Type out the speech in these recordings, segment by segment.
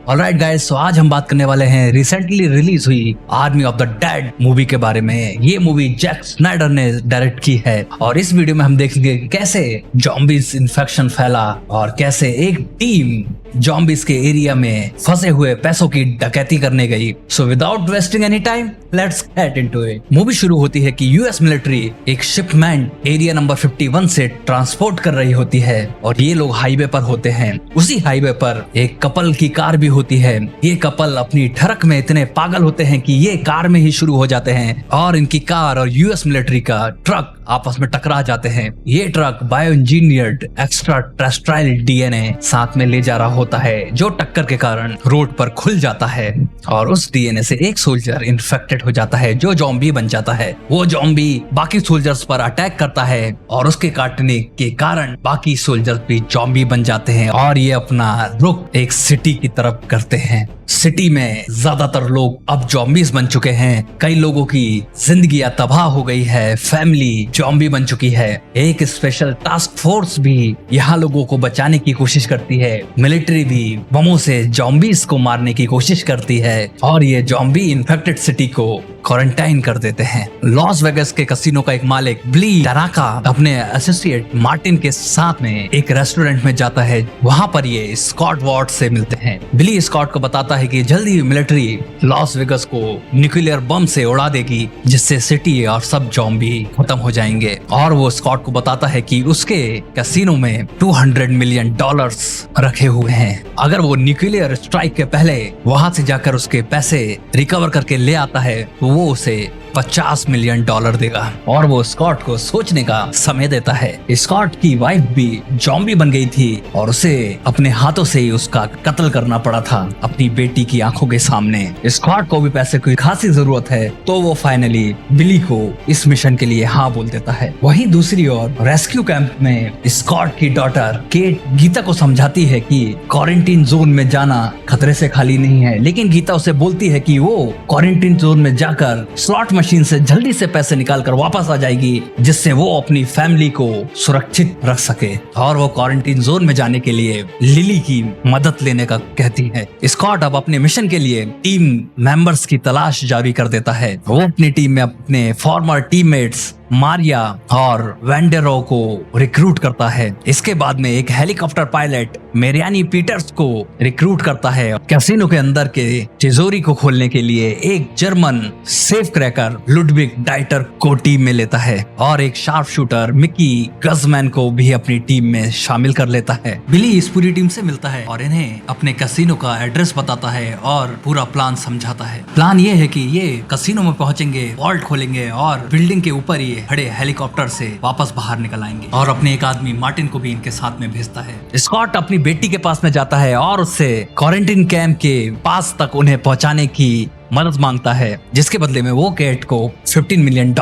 Alright guys, सो आज हम बात करने वाले हैं रिसेंटली रिलीज हुई army of the dead movie के बारे में। ये मूवी जैक स्नाइडर ने डायरेक्ट की है और इस वीडियो में हम देखेंगे कि कैसे जॉम्बीज इन्फेक्शन फैला और कैसे एक टीम जॉम्बीज के एरिया में फंसे हुए पैसों की डकैती करने गई। So without wasting any time let's get into it. Movie शुरू होती है कि यूएस मिलिट्री एक शिपमेंट एरिया नंबर 51 से ट्रांसपोर्ट कर रही होती है और ये लोग हाईवे पर होते हैं। उसी हाईवे पर एक कपल की कार भी होती है। ये कपल अपनी ठरक में इतने पागल होते हैं कि ये कार में ही शुरू हो जाते हैं और इनकी कार और यूएस मिलिट्री का ट्रक आपस में टकरा जाते हैं। ये truck bio engineered extra terrestrial DNA साथ में ले जा रहा होता है जो टक्कर के कारण रोड पर खुल जाता है और उस डीएनए से एक सोल्जर इन्फेक्टेड हो जाता है जो जॉम्बी बन जाता है। वो जॉम्बी बाकी सोल्जर्स पर अटैक करता है और उसके काटने के कारण बाकी सोल्जर्स भी जॉम्बी बन जाते हैं और ये अपना रुख एक सिटी की तरफ करते हैं। सिटी में ज्यादातर लोग अब जॉम्बीज बन चुके हैं। कई लोगों की जिंदगियां तबाह हो गई है, फैमिली जॉम्बी बन चुकी है। एक स्पेशल टास्क फोर्स भी यहाँ लोगों को बचाने की कोशिश करती है। मिलिट्री भी बमों से जॉम्बीज को मारने की कोशिश करती है और ये जॉम्बी इन्फेक्टेड सिटी को क्वारंटाइन कर देते हैं। लॉस वेगस के कसिनो का एक मालिक बिली टनाका अपने एसोसिएट मार्टिन के साथ में एक रेस्टोरेंट में जाता है। वहाँ पर ये स्कॉट वार्ड से मिलते हैं। बिली स्कॉट को बताता है कि जल्दी मिलिट्री लॉस वेगस को न्यूक्लियर बम से उड़ा देगी जिससे सिटी और सब जॉम्बी खत्म हो जाएंगे। और वो स्कॉट को बताता है कि उसके कैसीनो में $200 मिलियन रखे हुए हैं। अगर वो न्यूक्लियर स्ट्राइक के पहले वहां से जाकर उसके पैसे रिकवर करके ले आता है तो वो उसे $50 मिलियन देगा और वो स्कॉट को सोचने का समय देता है। स्कॉट की वाइफ भी जॉम्बी बन गई थी और उसे अपने हाथों से ही उसका कत्ल करना पड़ा था अपनी बेटी की आंखों के सामने। स्कॉट को भी पैसे की खासी जरूरत है तो वो फाइनली बिली को इस मिशन के लिए हाँ बोल देता है। वहीं दूसरी ओर रेस्क्यू कैंप में स्कॉट की डॉटर केट गीता को समझाती है कि क्वारंटीन जोन में जाना खतरे से खाली नहीं है, लेकिन गीता उसे बोलती है कि वो क्वारंटीन जोन में जाकर स्लॉट मशीन से जल्दी से पैसे निकालकर वापस आ जाएगी जिससे वो अपनी फैमिली को सुरक्षित रख सके। और वो क्वारंटीन जोन में जाने के लिए लिली की मदद लेने का कहती है। स्कॉट अब अपने मिशन के लिए टीम मेंबर्स की तलाश जारी कर देता है। वो अपनी टीम में अपने फॉर्मर टीममेट्स मारिया और वेंडेरो को रिक्रूट करता है। इसके बाद में एक हेलीकॉप्टर पायलट मेरियानी पीटर्स को रिक्रूट करता है। कैसीनो के अंदर के तिजोरी को खोलने के लिए एक जर्मन सेफ क्रैकर लुडविग डाइटर को टीम में लेता है और एक शार्प शूटर मिकी गजमैन को भी अपनी टीम में शामिल कर लेता है। बिली इस पूरी टीम से मिलता है और इन्हें अपने कैसीनो का एड्रेस बताता है और पूरा प्लान समझाता है। प्लान ये है कि ये कैसीनो में पहुंचेंगे, वॉल्ट खोलेंगे और बिल्डिंग के ऊपर ही खड़े हेलीकॉप्टर से वापस बाहर निकल आएंगे और अपने एक आदमी मार्टिन को भी इनके साथ में भेजता है। स्कॉट अपनी बेटी के पास में जाता है और उससे क्वारंटीन कैंप के पास तक उन्हें पहुंचाने की मदद मांगता है जिसके बदले में वो कैट को $15 मिलियन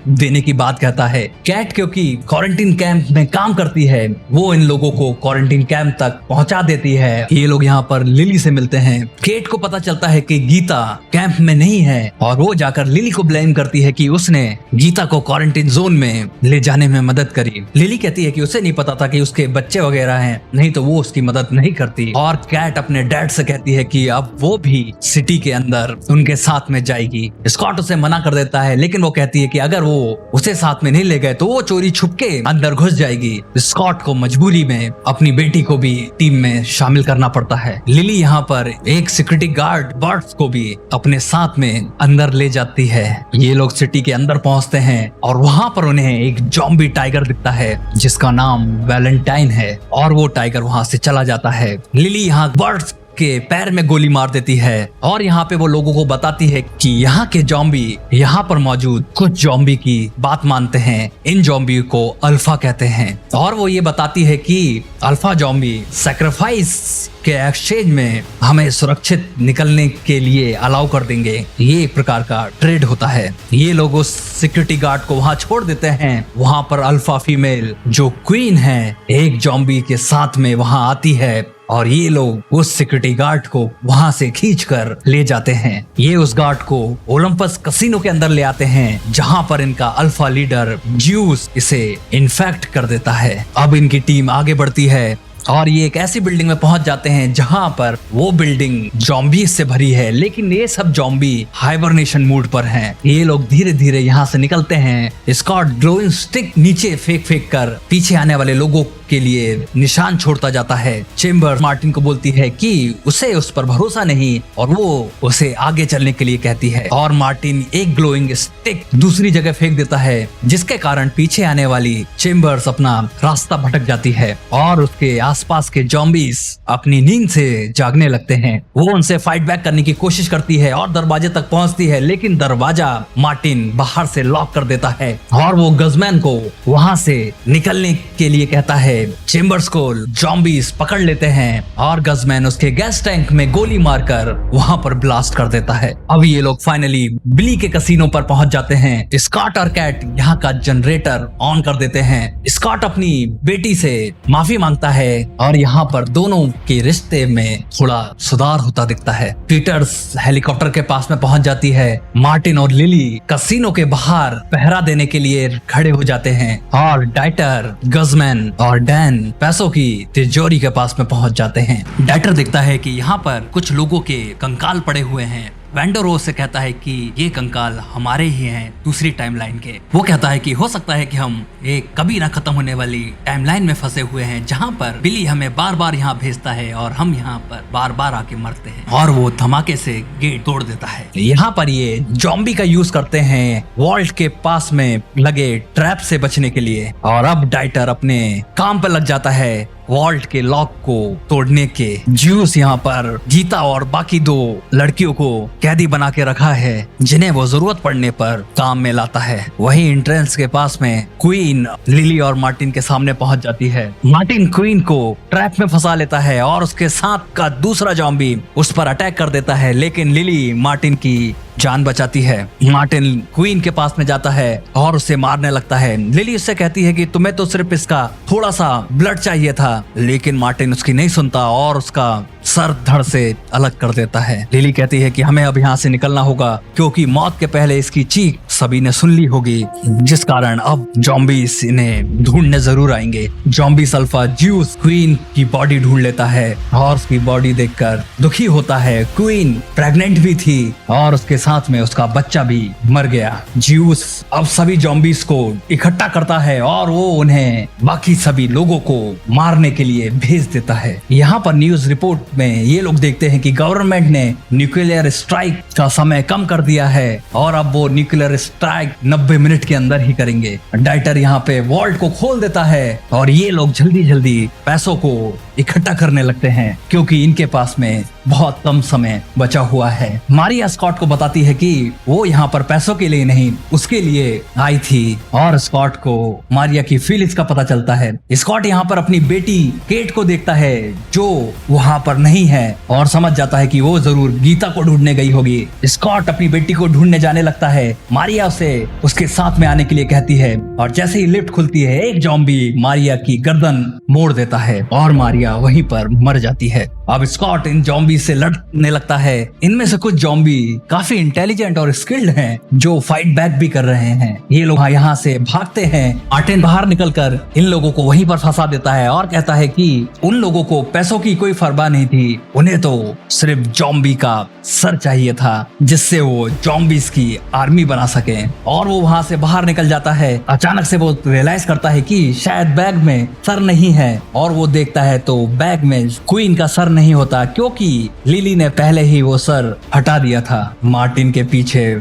देने की बात कहता है। कैट क्योंकि क्वारंटीन कैंप में काम करती है वो इन लोगों को क्वारंटीन कैंप तक पहुंचा देती है। ये लोग यहाँ पर लिली से मिलते हैं। केट को पता चलता है कि गीता कैंप में नहीं है और वो जाकर लिली को ब्लेम करती है कि उसने गीता को क्वारंटीन जोन में ले जाने में मदद करी। लिली कहती है कि उसे नहीं पता था कि उसके बच्चे वगैरह हैं, नहीं तो वो उसकी मदद नहीं करती। और कैट अपने डैड से कहती है कि अब वो भी सिटी के अंदर उनके साथ में जाएगी। स्कॉट उसे मना कर देता है लेकिन वो कहती है कि अगर वो उसे साथ में नहीं ले गए तो वो चोरी छुप के अंदर घुस जाएगी। स्कॉट को मजबूरी में अपनी बेटी को भी टीम में शामिल करना पड़ता है। लिली यहाँ पर एक सिक्योरिटी गार्ड बर्ड्स को भी अपने साथ में अंदर ले जाती है। ये लोग सिटी के अंदर पहुंचते हैं और वहां पर उन्हें एक जॉम्बी टाइगर दिखता है जिसका नाम वैलेंटाइन है और वो टाइगर वहां से चला जाता है। लिली यहाँ बर्ड्स के पैर में गोली मार देती है और यहाँ पे वो लोगों को बताती है कि यहाँ के जॉम्बी यहाँ पर मौजूद कुछ जॉम्बी की बात मानते हैं। इन जॉम्बी को अल्फा कहते हैं और वो ये बताती है कि अल्फा जॉम्बी सैक्रिफाइस के एक्सचेंज में हमें सुरक्षित निकलने के लिए अलाउ कर देंगे। ये एक प्रकार का ट्रेड होता है। ये लोग उस सिक्योरिटी गार्ड को वहां छोड़ देते हैं। वहां पर अल्फा फीमेल जो क्वीन है एक जॉम्बी के साथ में वहां आती है और ये लोग उस सिक्योरिटी गार्ड को वहां से खींचकर ले जाते हैं। ये उस गार्ड को ओलंपस कैसीनो के अंदर ले आते हैं जहां पर इनका अल्फा लीडर ज्यूस इसे इन्फेक्ट कर देता है। अब इनकी टीम आगे बढ़ती है और ये एक ऐसी बिल्डिंग में पहुंच जाते हैं जहां पर वो बिल्डिंग जॉम्बी से भरी है, लेकिन ये सब जॉम्बी हाइबरनेशन मूड पर हैं। ये लोग धीरे धीरे यहाँ से निकलते हैं। स्कॉट ग्लोइंग स्टिक नीचे फेंक फेंक कर पीछे आने वाले लोगों के लिए निशान छोड़ता जाता है। चेम्बर मार्टिन को बोलती है कि उसे उस पर भरोसा नहीं और वो उसे आगे चलने के लिए कहती है, और मार्टिन एक ग्लोइंग स्टिक दूसरी जगह फेंक देता है, जिसके कारण पीछे आने वाली चेम्बर्स अपना रास्ता भटक जाती है और उसके आसपास के जॉम्बीज अपनी नींद से जागने लगते हैं। वो उनसे फाइट बैक करने की कोशिश करती है और दरवाजे तक पहुंचती है, लेकिन दरवाजा मार्टिन बाहर से लॉक कर देता है और वो गजमैन को वहां से निकलने के लिए कहता है। चेम्बर्स को जॉम्बीज पकड़ लेते हैं और गजमैन उसके गैस टैंक में गोली मारकर वहां पर ब्लास्ट कर देता है। अब ये लोग फाइनली बिली के कसीनो पर पहुंच जाते हैं। स्कॉट और कैट यहाँ का जनरेटर ऑन कर देते हैं। स्कॉट अपनी बेटी से माफी मांगता है और यहाँ पर दोनों के रिश्ते में थोड़ा सुधार होता दिखता है। पीटर्स हेलीकॉप्टर के पास में पहुंच जाती है। मार्टिन और लिली कसीनो के बाहर पहरा देने के लिए खड़े हो जाते हैं और डाइटर, गजमैन और डैन पैसों की तिजोरी के पास में पहुंच जाते हैं। डाइटर देखता है कि यहाँ पर कुछ लोगों के कंकाल पड़े हुए हैं। वेंडोरो से कहता है कि ये कंकाल हमारे ही हैं दूसरी टाइमलाइन के। वो कहता है कि हो सकता है कि हम एक कभी ना खत्म होने वाली टाइमलाइन में फंसे हुए हैं, जहाँ पर बिली हमें बार बार यहाँ भेजता है और हम यहाँ पर बार बार आके मरते हैं, और वो धमाके से गेट तोड़ देता है। यहाँ पर ये जॉम्बी का यूज करते हैं वॉल्ट के पास में लगे ट्रैप से बचने के लिए, और अब डाइटर अपने काम पर लग जाता है वॉल्ट के लॉक को तोड़ने के। ज्यूस यहाँ पर गीता और बाकी दो लड़कियों को कैदी बना के रखा है, जिन्हें वो जरूरत पड़ने पर काम में लाता है। वहीं एंट्रेंस के पास में क्वीन लिली और मार्टिन के सामने पहुंच जाती है। मार्टिन क्वीन को ट्रैप में फंसा लेता है और उसके साथ का दूसरा जॉम्बी उस पर अटैक कर देता है, लेकिन लिली मार्टिन की जान बचाती है। मार्टिन क्वीन के पास में जाता है और उसे मारने लगता है। लिली उससे कहती है कि तुम्हें तो सिर्फ इसका थोड़ा सा ब्लड चाहिए था, लेकिन मार्टिन उसकी नहीं सुनता और उसका सर धड़ से अलग कर देता है। लिली कहती है कि हमें अब यहाँ से निकलना होगा, क्योंकि मौत के पहले इसकी चीख सभी ने सुन ली होगी, जिस कारण अब जॉम्बीज इन्हें ढूंढने जरूर आएंगे। जॉम्बी अल्फा ज्यूस क्वीन की बॉडी ढूंढ लेता है और उसकी बॉडी देखकर दुखी होता है। क्वीन प्रेग्नेंट भी थी और उसके साथ में उसका बच्चा भी मर गया। ज्यूस अब सभी जॉम्बीज को इकट्ठा करता है और वो उन्हें बाकी सभी लोगों को मारने के लिए भेज देता है। यहाँ पर न्यूज रिपोर्ट में ये लोग देखते हैं कि गवर्नमेंट ने न्यूक्लियर स्ट्राइक का समय कम कर दिया है और अब वो न्यूक्लियर स्ट्राइक 90 मिनट के अंदर ही करेंगे। डाइटर यहाँ पे वॉल्ट को खोल देता है और ये लोग जल्दी जल्दी पैसों को इकट्ठा करने लगते हैं, क्योंकि इनके पास में बहुत कम समय बचा हुआ है। मारिया स्कॉट को बताती है कि वो यहाँ पर पैसों के लिए नहीं, उसके लिए आई थी, और स्कॉट को मारिया की फीलिंग्स का पता चलता है। स्कॉट यहाँ पर अपनी बेटी केट को देखता है जो वहाँ पर नहीं है और समझ जाता है कि वो जरूर गीता को ढूंढने गई होगी। स्कॉट अपनी बेटी को ढूंढने जाने लगता है। मारिया उसे उसके साथ में आने के लिए कहती है और जैसे ही लिफ्ट खुलती है एक जॉम्बी मारिया की गर्दन मोड़ देता है और मारिया वहीं पर मर जाती है। अब स्कॉट इन जॉम्बी से लड़ने लगता है। इनमें से कुछ जॉम्बी काफी इंटेलिजेंट और स्किल्ड हैं, जो फाइट बैक भी कर रहे हैं। ये लोग यहाँ से भागते हैं। मार्टिन बाहर निकलकर इन लोगों को वहीं पर फंसा देता है और कहता है कि उन लोगों को पैसों की कोई परवाह नहीं थी, उन्हें तो सिर्फ जॉम्बी का सर चाहिए था, जिससे वो जॉम्बीज की आर्मी बना सके। और वो वहां से बाहर निकल जाता है। अचानक से वो रियलाइज करता है कि शायद बैग में सर नहीं है, और वो देखता है तो बैग में क्वीन का सर नहीं होता, क्योंकि लिली ने पहले ही वो सर हटा दिया था। मार्टिन के पीछे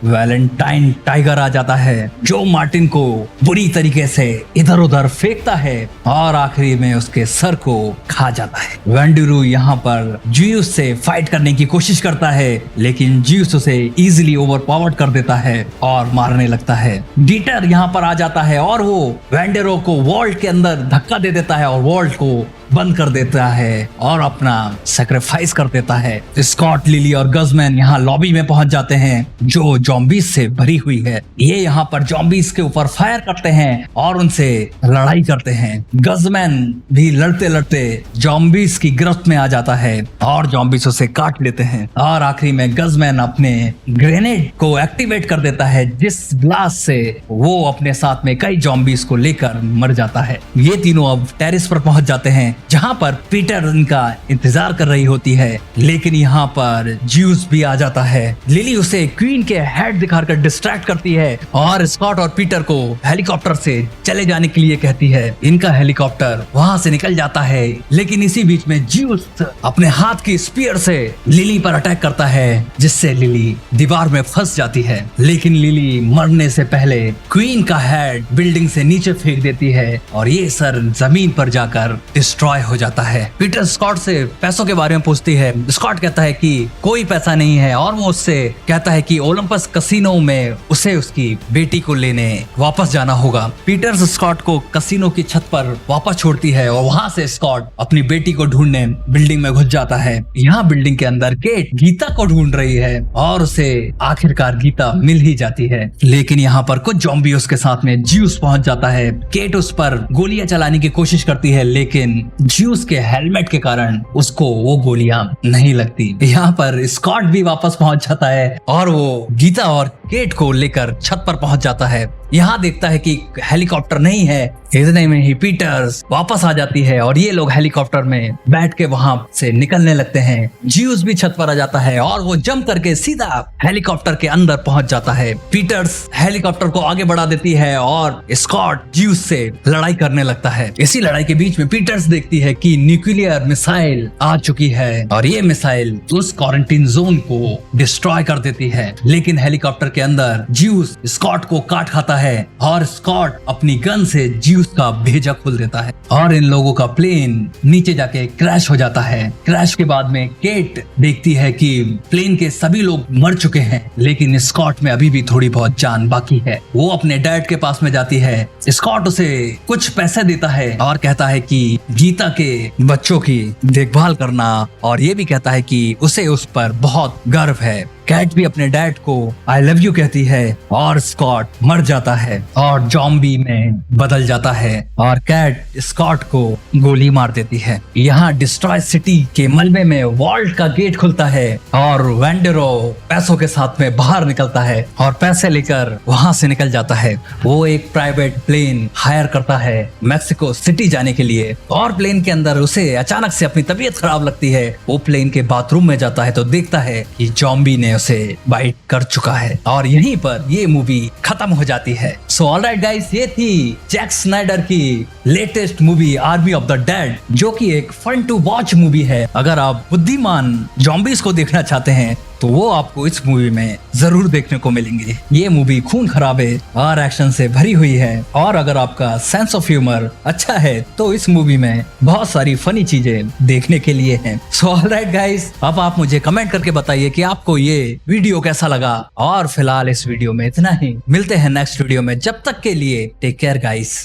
वैलेंटाइन टाइगर आ जाता है, जो मार्टिन को बुरी तरीके से इधर उधर फेंकता है और आखिरी में उसके सर को खा जाता है। वेंडुरू यहाँ पर ज्यूस से फाइट करने की कोशिश करता है, लेकिन ज्यूस उसे इजीली ओवरपावर्ड कर देता है और मारने लगता है। डीटर यहाँ पर आ जाता है और वो वेंडेरो को वॉल्ट के अंदर धक्का दे देता है और वॉल्ट को बंद कर देता है और अपना सैक्रिफाइस कर देता है। स्कॉट, लिली और गजमैन यहाँ लॉबी में पहुंच जाते हैं, जो जॉम्बीज से भरी हुई है। ये यहाँ पर जॉम्बीज के ऊपर फायर करते हैं और उनसे लड़ाई करते हैं। गजमैन भी लड़ते लड़ते जॉम्बीज की गिरफ्त में आ जाता है और जॉम्बीज उसे काट लेते हैं। और आखिरी में गजमैन अपने ग्रेनेड को एक्टिवेट कर देता है, जिस ब्लास्ट से वो अपने साथ में कई जॉम्बीज को लेकर मर जाता है। ये तीनों अब टेरिस पर पहुंच जाते हैं जहाँ पर पीटर इनका इंतजार कर रही होती है, लेकिन यहाँ पर ज्यूस भी आ जाता है। लिली उसे क्वीन के हेड दिखाकर डिस्ट्रैक्ट करती है और स्कॉट और पीटर को हेलीकॉप्टर से चले जाने के लिए कहती है। इनका हेलीकॉप्टर वहाँ से निकल जाता है, लेकिन इसी बीच में ज्यूस अपने हाथ की स्पीयर से लिली पर अटैक करता है, जिससे लिली दीवार में फंस जाती है। लेकिन लिली मरने से पहले क्वीन का हेड बिल्डिंग से नीचे फेंक देती है और ये सर जमीन पर जाकर डिस्ट्रॉय हो जाता है। पीटर स्कॉट से पैसों के बारे में पूछती है। स्कॉट कहता है कि कोई पैसा नहीं है और वो उससे कहता है कि ओलंपस कसिनो में उसे उसकी बेटी को लेने वापस जाना होगा। पीटर स्कॉट को कसिनो की छत पर वापस छोड़ती है और वहां से स्कॉट अपनी बेटी को ढूंढने बिल्डिंग में घुस जाता है। यहाँ बिल्डिंग के अंदर केट गीता को ढूंढ रही है और उसे आखिरकार गीता मिल ही जाती है। लेकिन यहाँ पर कुछ ज़ॉम्बी उसके साथ में ज्यूस पहुंच जाता है। केट उस पर गोलियां चलाने की कोशिश करती है, लेकिन ज्यूस के हेलमेट के कारण उसको वो गोलियां नहीं लगती। यहाँ पर स्कॉट भी वापस पहुंच जाता है और वो गीता और केट को लेकर छत पर पहुंच जाता है। यहाँ देखता है कि हेलीकॉप्टर नहीं है। इतने में ही पीटर्स वापस आ जाती है और ये लोग हेलीकॉप्टर में बैठ के वहां से निकलने लगते हैं। ज्यूस भी छत पर आ जाता है और वो जंप करके सीधा हेलीकॉप्टर के अंदर पहुंच जाता है। पीटर्स हेलीकॉप्टर को आगे बढ़ा देती है और स्कॉट ज्यूस से लड़ाई करने लगता है। इसी लड़ाई के बीच में पीटर्स देखती है कि न्यूक्लियर मिसाइल आ चुकी है और ये मिसाइल उस क्वारंटीन जोन को डिस्ट्रॉय कर देती है। लेकिन हेलीकॉप्टर के अंदर ज्यूस स्कॉट को काट खाता है और स्कॉट अपनी गन से ज्यूस का भेजा खोल देता है और इन लोगों का प्लेन नीचे जाके क्रैश हो जाता है। क्रैश के बाद में केट देखती है कि प्लेन के सभी लोग मर चुके हैं, लेकिन स्कॉट में अभी भी थोड़ी बहुत जान बाकी है। वो अपने डैड के पास में जाती है। स्कॉट उसे कुछ पैसे देता है और कहता है कि गीता के बच्चों की देखभाल करना, और ये भी कहता है कि उसे उस पर बहुत गर्व है। कैट भी अपने डैड को आई लव यू कहती है और स्कॉट मर जाता है और ज़ॉम्बी में बदल जाता है और कैट स्कॉट को गोली मार देती है। यहाँ डिस्ट्रॉय सिटी के मलबे में वॉल्ट का गेट खुलता है और वेंडेरो पैसों के साथ में बाहर निकलता है और पैसे लेकर वहां से निकल जाता है। वो एक प्राइवेट प्लेन हायर करता है मैक्सिको सिटी जाने के लिए और प्लेन के अंदर उसे अचानक से अपनी तबीयत खराब लगती है। वो प्लेन के बाथरूम में जाता है तो देखता है कि ज़ॉम्बी ने उसे बाइट कर चुका है और यहीं पर ये मूवी खत्म हो जाती है। सो ऑलराइट गाइस, ये थी जैक स्नाइडर की latest movie army of the dead, जो कि एक फन टू वॉच मूवी है। अगर आप बुद्धिमान ज़ॉम्बीज को देखना चाहते हैं तो वो आपको इस मूवी में जरूर देखने को मिलेंगे। ये मूवी खून खराबे और एक्शन से भरी हुई है और अगर आपका सेंस ऑफ ह्यूमर अच्छा है तो इस मूवी में बहुत सारी फनी चीजें देखने के लिए हैं। सो ऑलराइट गाइस, अब आप मुझे कमेंट करके बताइए कि आपको ये वीडियो कैसा लगा और फिलहाल इस वीडियो में इतना ही। मिलते हैं नेक्स्ट वीडियो में, जब तक के लिए टेक केयर गाइस।